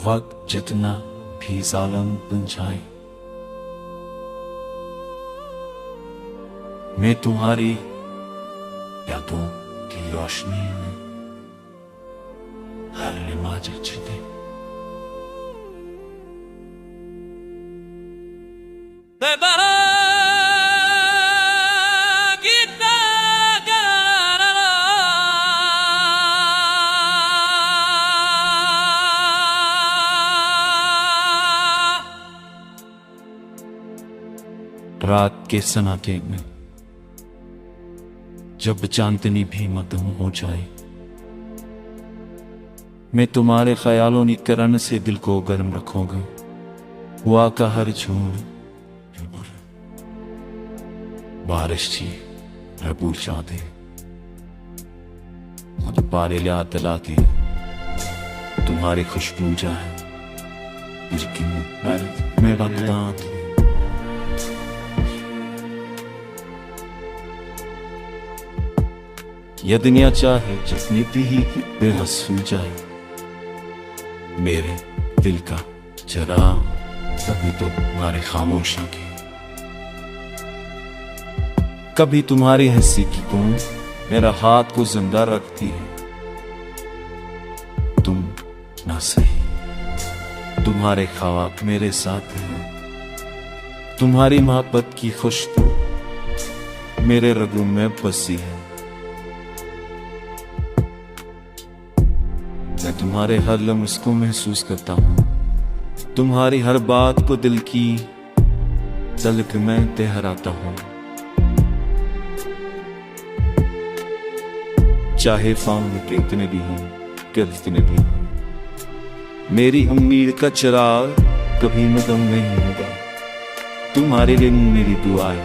वक्त जितना भी जालिम बन जाए, मैं तुम्हारी यादों की रोशनी में हर नमाज छिपे। रात के सन्नाटे में जब चांदनी भी मधुम हो जाए, मैं तुम्हारे ख्यालों की करन से दिल को गर्म रखूंगा। हुआ का हर झूम बारिश थी रबू चाहते पारे लिया तलाते तुम्हारी खुशबू जाए मैं बगदाद यह दुनिया चाहे जितनी भी बेबस हो जाए, मेरे दिल का चराग कभी तो तुम्हारे खामोशी की, कभी तुम्हारी हंसी की गूंज मेरा हाथ को जिंदा रखती है। तुम ना सही, तुम्हारे ख्वाब मेरे साथ हैं, तुम्हारी मोहब्बत की खुशबू मेरे रगों में बसी है। मैं तुम्हारे हर लम्हे को महसूस करता हूँ, तुम्हारी हर बात को दिल की तलक में तहराता हूँ। चाहे फाउंड कितने भी हों, कितने भी हों, मेरी उम्मीद का चिराग कभी मदम नहीं होगा। तुम्हारे लिए मेरी दुआएं,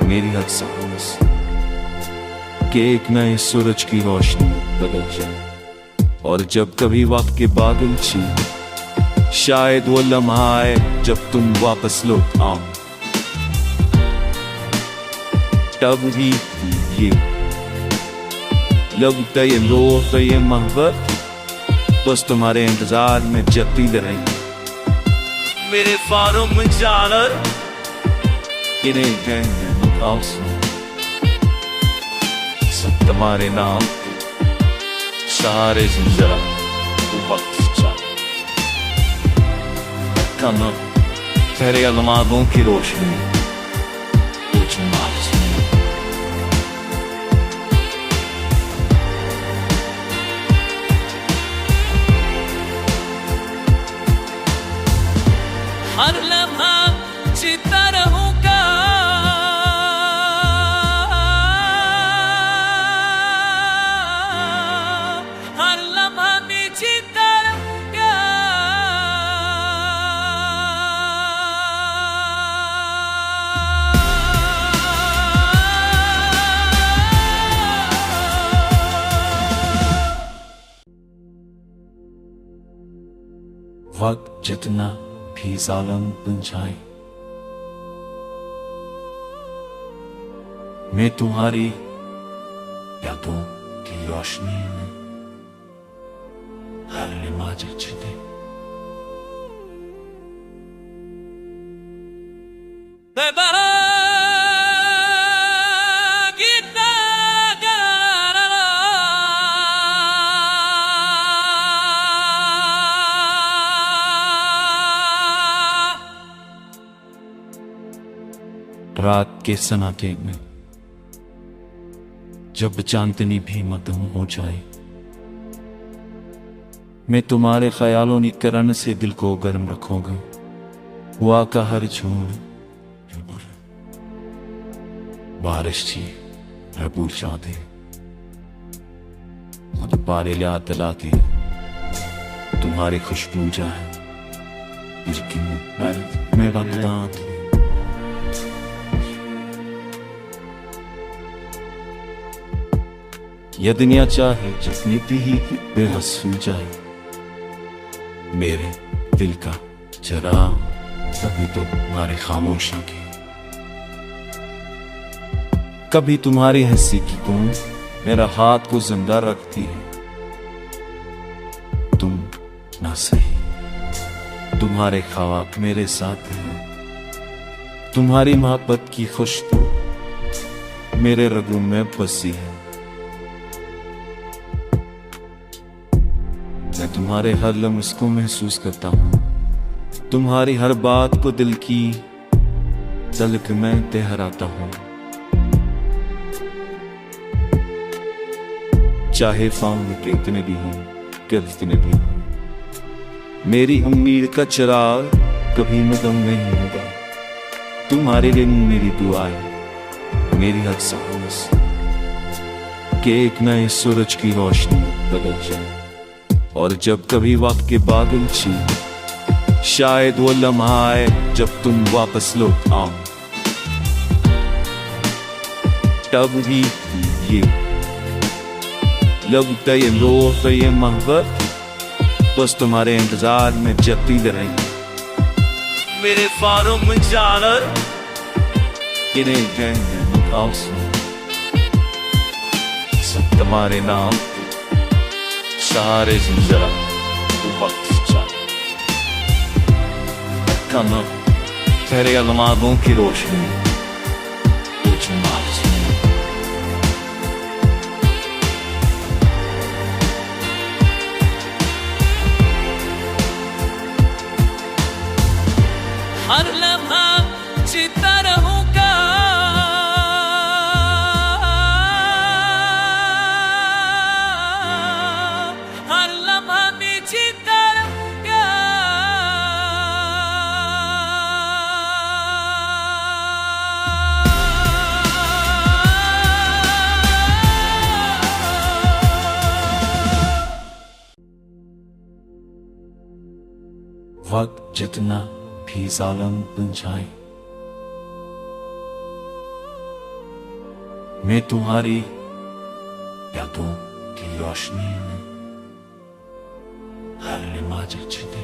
मेरी हर सांस कि एक नए सूरज की रोशनी बदल जाए। और जब कभी वक्त के बादल छीन, शायद वो लम्हा आए जब तुम वापस लौट आओ, तब ही ये लगता ये लोग ये मोहब्बत बस तुम्हारे इंतजार में जगती रहेंगे। मेरे फारों में जानर इन्हें कहने सब तुम्हारे नाम सारे जरा वक्त कम तेरे अलमादों की रोशनी हर लम्हा जीता रहूंगा, हर लम्हा में जीता रहूंगा। वक्त जितना भी जालिम बन जाए, मैं तुम्हारी यादों की रोशनी में हर नमाज छिपे। रात के सन्नाटे में जब चांदनी भी मधुम हो जाए, मैं तुम्हारे ख्यालों की करन से दिल को गर्म रखूंगा। हुआ का हर झूम बारिश थी रबू चाहते पारे लिया तलाते तुम्हारी खुशबू जाए मैं बगदाद यह दुनिया चाहे जितनी भी बेबस हो जाए, मेरे दिल का चराग कभी तो तुम्हारी खामोशी की, कभी तुम्हारी हंसी की गूंज मेरा हाथ को जिंदा रखती है। तुम ना सही, तुम्हारे ख्वाब मेरे साथ हैं, तुम्हारी मोहब्बत की खुशबू मेरे रगों में बसी है। मैं तुम्हारे हर लम्स को महसूस करता हूँ, तुम्हारी हर बात को दिल की तलक में तहराता हूँ। चाहे फाउंड के इतने भी हों, कितने भी हों, मेरी उम्मीद का चिराग कभी मदम नहीं होगा। तुम्हारे लिए मेरी दुआएं, मेरी हर सांस कि एक नए सूरज की रोशनी बदल जाए। और जब कभी वक्त के बादल छीन, शायद वो लम्हा आए जब तुम वापस लौट आओ। तब ही ये लगता ये रोज़ ये मोहब्बत बस तुम्हारे इंतजार में जगती रहेंगी। मेरे फारों में जानर किन्हें कहने आंसू सब तुम्हारे नाम सारे जरा वक्त चाहे कम तेरे अलमादों की रोशनी कुछ मार्च हर लम्हा जीता रहूंगा, हर लम्हा मैं जीता रहूंगा। वक्त जितना भी जालिम बन जाए, मैं तुम्हारी यादों की रोशनी में हर नमाज छिपे।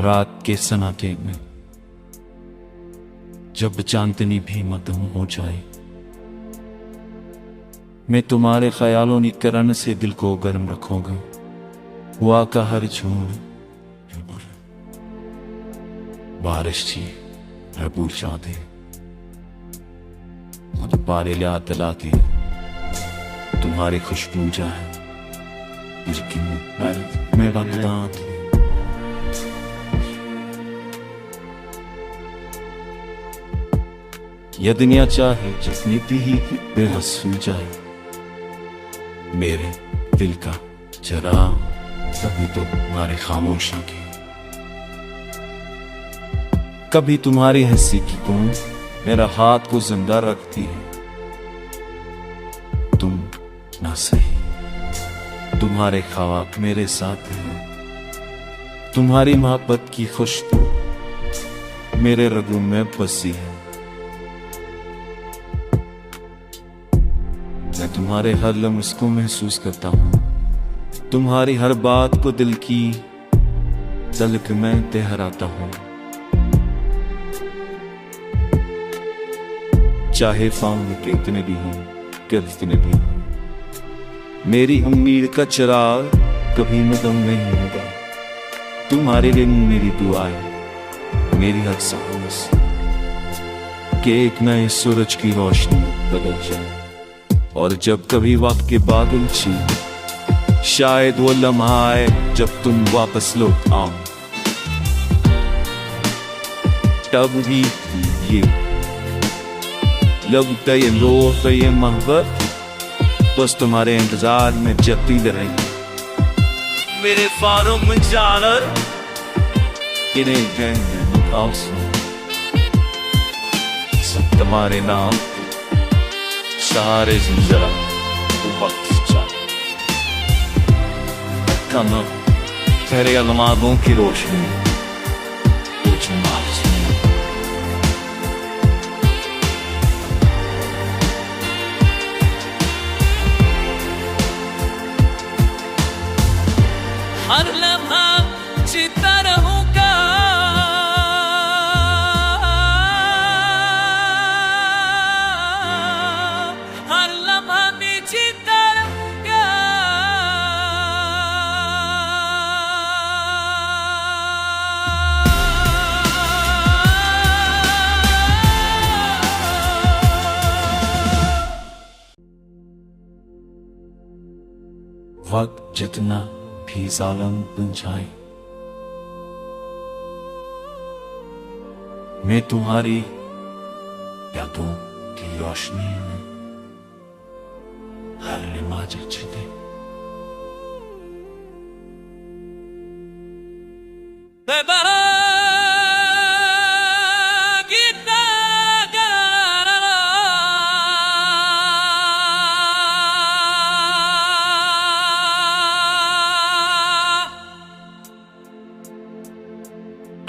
रात के सन्नाटे में जब चांदनी भी मदम हो जाए, मैं तुम्हारे ख्यालों की करन से दिल को गर्म रखूंगा। हुआ का हर झूम बारिश थी रबू चाहते पारे लिया तलाते तुम्हारी खुशबू जाए मैं बगदाद यह दुनिया चाहे जितनी भी बेबस हो जाए, मेरे दिल का चराग कभी तो तुम्हारे खामोशी की, कभी तुम्हारी हंसी की गूंज मेरा हाथ को जिंदा रखती है। तुम ना सही, तुम्हारे ख्वाब मेरे साथ हैं, तुम्हारी मोहब्बत की खुशबू मेरे रगों में बसी है। मैं तुम्हारे हर लम्स को महसूस करता हूँ, तुम्हारी हर बात को दिल की तलक में तहराता हूँ। चाहे फाउंड के इतने भी हों, कितने भी हों, मेरी उम्मीद का चिराग कभी मदम नहीं होगा। तुम्हारे लिए मेरी दुआएं, मेरी हर सांस कि एक नए सूरज की रोशनी बदल जाए। और जब कभी वक्त के बादल छीन, शायद वो लम्हा आए जब तुम वापस लौट आओ। तब ही ये लगता ये रोज़ ये मोहब्बत बस तुम्हारे इंतजार में जगती रहेंगी। मेरे फारों में जानर किन्हें कहने आंसू सब तुम्हारे नाम सारे जरा वक्त चाहे कम तेरे अलमादों की रोशनी कुछ मार्च वक्त जितना भी जालिम बन जाए, मैं तुम्हारी यादों की रोशनी में हर नमाज छिपे।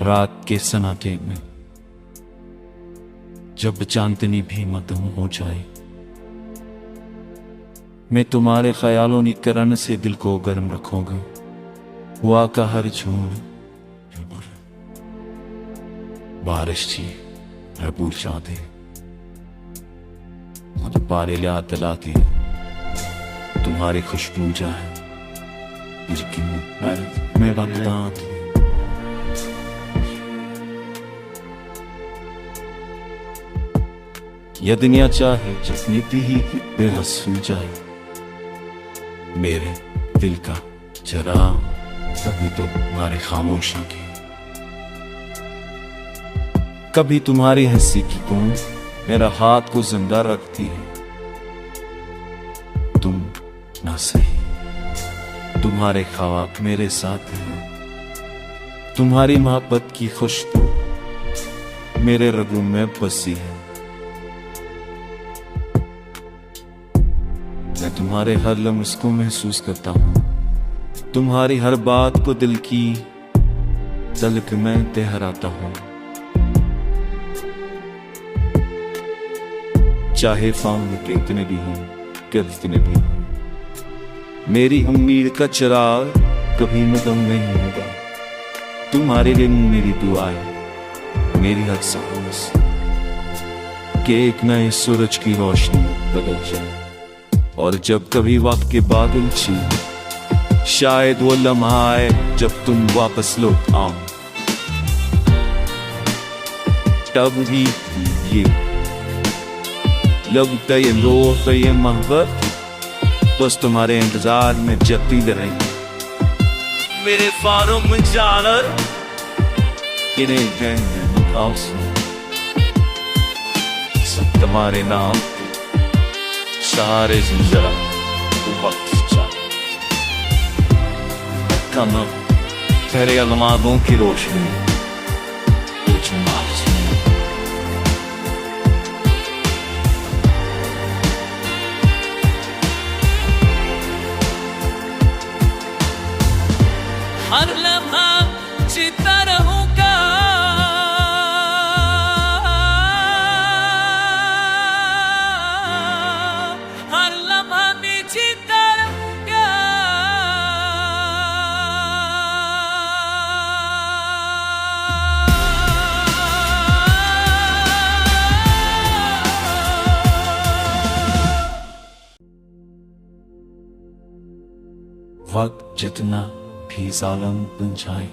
रात के सन्नाटे में जब चांदनी भी मधुम हो जाए, मैं तुम्हारे ख्यालों की किरण से दिल को गर्म रखूंगा। हुआ का हर झूम बारिश थी रबू चाहते मुझे पारे लिया तलाती तुम्हारी खुशबू जाए मैं बता यह दुनिया चाहे जिसने भी बेबस हो जाए, मेरे दिल का चराग सभी तो तुम्हारी खामोशी की। कभी तुम्हारी हंसी की गूंज मेरा हाथ को जिंदा रखती है। तुम ना सही, तुम्हारे ख्वाब मेरे साथ हैं। तुम्हारी मोहब्बत की खुशबू मेरे रगों में बसी है। मैं तुम्हारे हर लम्हे को महसूस करता हूँ, तुम्हारी हर बात को दिल की तलक में तहराता हूँ। चाहे फाउंड कितने भी हों, कितने भी हों, मेरी उम्मीद का चिराग कभी मदम नहीं होगा। तुम्हारे लिए मेरी दुआएं, मेरी हर सांस कि एक नए सूरज की रोशनी बदल जाए। और जब कभी वक्त के बादल छीन, शायद वो लम्हा आए जब तुम वापस लौट आओ। तब भी ये लगता ये रोह ये मोहब्बत बस तुम्हारे इंतजार में जगती रहेगी। मेरे फारों में जानर सब तुम्हारे नाम सारे जिंदरा वक्त कम तेरे अलमादों की रोशनी हर लम्हा जीता रहूंगा, हर लम्हा में जीता रहूंगा। वक्त जितना भी जालिम बन जाए,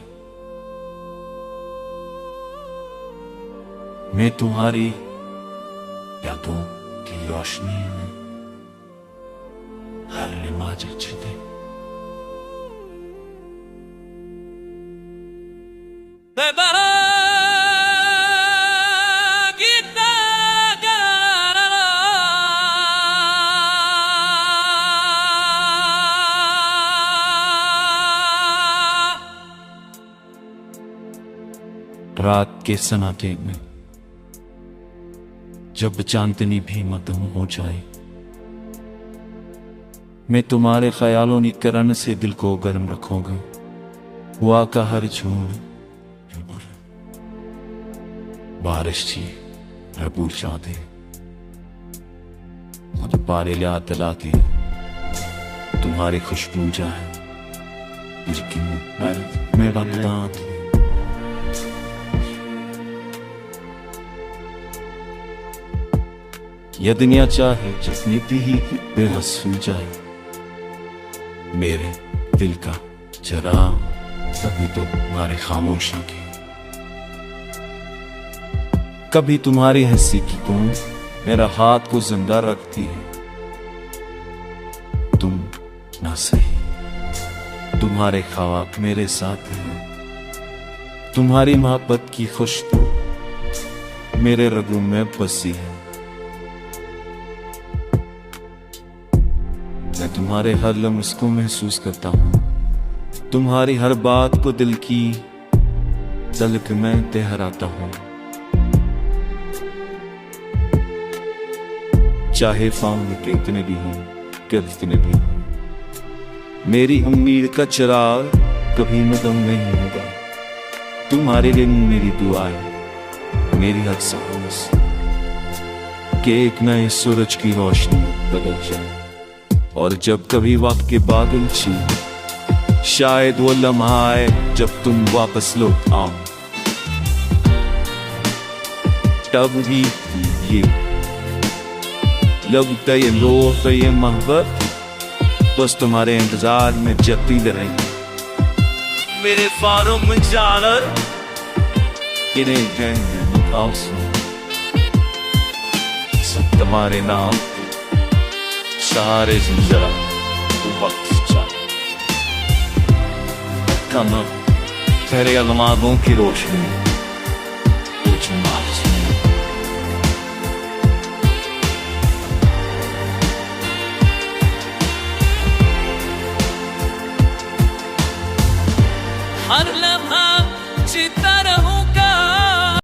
मैं तुम्हारी यादों की रोशनी में हर नमाज छिपे। रात के सन्नाटे में जब चांदनी भी मधुम हो जाए, मैं तुम्हारे ख्यालों की किरण से दिल को गर्म रखूंगा। हुआ का हर झूम बारिश थी रबू चाहते मुझे पारे लिया तलाती तुम्हारी खुशबू जाए मैं बता यह दुनिया चाहे जिसने भी बेबस हो जाए, मेरे दिल का चराग सभी तो तुम्हारी खामोशी की। कभी तुम्हारी हंसी की गूंज मेरा हाथ को जिंदा रखती है। तुम ना सही, तुम्हारे ख्वाब मेरे साथ हैं, तुम्हारी मोहब्बत की खुशबू मेरे रगों में बसी है। मैं तुम्हारे हर लम्हे को महसूस करता हूँ, तुम्हारी हर बात को दिल की तलक में ठहराता हूँ। चाहे फाउंड कितने भी हों, कितने भी हों, मेरी उम्मीद का चिराग कभी नदम नहीं होगा। तुम्हारे लिए मेरी दुआएं, मेरी हर सांस कि एक नए सूरज की रोशनी बदल जाए। और जब कभी वक्त के बादल छीन, शायद वो लम्हा आए जब तुम वापस लौट आओ। तब भी ये लगता ये लोग ये मोहब्बत बस तुम्हारे इंतजार में जगती रहेंगी। मेरे फारों में जानर तुम्हारे नाम सारे जिंदरा वक्त कम तेरे अलमादों की रोशनी हर लम्हा जीता रहूंगा।